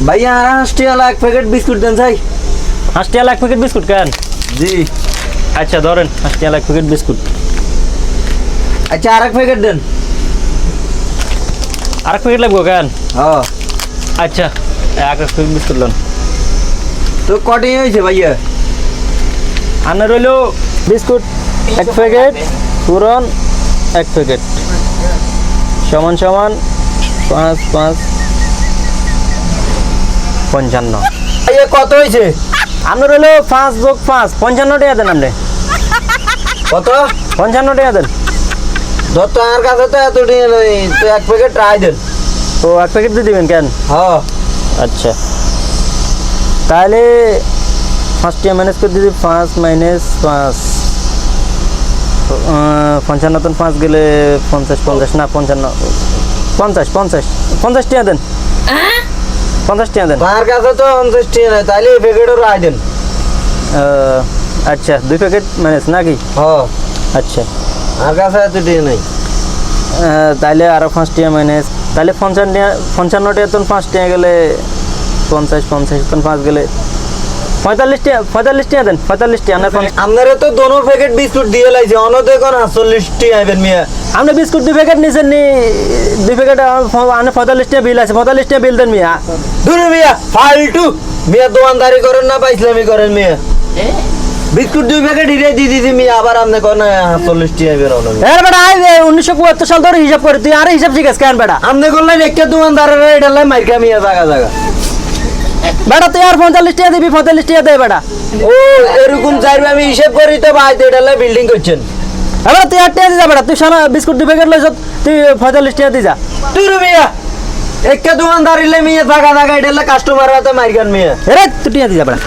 ভাইয়া হাঁসটিয়া এক packet biscuit দেন চাই। 5 টাকা এক প্যাকেট বিস্কুট কেন? জি। আচ্ছা ধরেন 5 টাকা এক প্যাকেট বিস্কুট। আচ্ছা আর এক প্যাকেট দেন। আরেক প্যাকেট লাগবো কেন? হ্যাঁ। আচ্ছা এক প্যাকেট বিস্কুট লন। তো কটি হয়েছে ভাইয়া? আনার হইলো বিস্কুট এক প্যাকেট, পুরন এক প্যাকেট, সমান সমান 5 5 55। ভাইয়া কত হয়েছে? আপনার হইলো 5 যোগ 5 55 টাকা দেন। আপনি কত? 55 টাকা দেন। ধর তো আমার কাছে তো এত টাকা নেই, তো এক প্যাকেট ট্রাই দেন। তো এক প্যাকেট দিয়ে দিবেন কেন? হ্যাঁ। আচ্ছা তাহলে 5 টাকা ম্যানেজ করে দিদি। 5 মাইনাস 5 55 5 গেলে 50 50 না 55 50 50 50 টাকা দেন। 50 টাকা দেন। আমার কাছে তো 50 টাকা নেই, তাহলে এই প্যাকেটও রায় দেন। আচ্ছা 2 প্যাকেট ম্যানেজ নাকি? হ্যাঁ। আচ্ছা আমার কাছে এত টাকা নেই। তাহলে আরও 5 টাকা ম্যানেজ, তাহলে 55 টাকা তো 5 টাকা গেলে 50 50 তো 5 গেলে 45 টাকা দেন। 45 টাকা না আপনারা তো দোনো প্যাকেট বিস্কুট দিয়ে লাইছে, অনতে কোন 48 টাকা আইবেন মিয়া। আপনি বিস্কুট 2 প্যাকেট নিছেন নি? 2 প্যাকেট আনে 45 টাকা বিল আছে। 45 টাকা বিল দেন মিয়া। দূর মিয়া ফালতু মিয়া, দোকানদারি করেন না পাইছলামি করেন মিয়া। বিস্কুট 2 প্যাকেট হিরে দিয়ে দিছি মিয়া, আবার আপনি কোন 48 টাকা আইবেন অন। এর বেটা 1972 সাল ধরে হিসাব করে, তুই আরে হিসাব শিখাস কেন বেটা? আপনি করলেন একটা দোকানদারের এটা লাই মাইকা মিয়া জায়গা জায়গা। বেটা তুই আর 45 টাকা দিবি, 45 টাকা দে বেটা। ও এরকম চাইবে আমি হিসাব করি তো ভাই, তো এটা লাই বিল্ডিং করছেন। এবার তুই 8 টাকা দি যা বেটা। তুই সারা বিস্কুট 2 প্যাকেট লইছ, তুই 45 টাকা দি যা। দূর মিয়া একটা দোকানদারি লাই মিয়া জায়গা জায়গা এটা লাই কাস্টমার হাতে মাইরগান মিয়া। এরে তুই টাকা দি যা বেটা।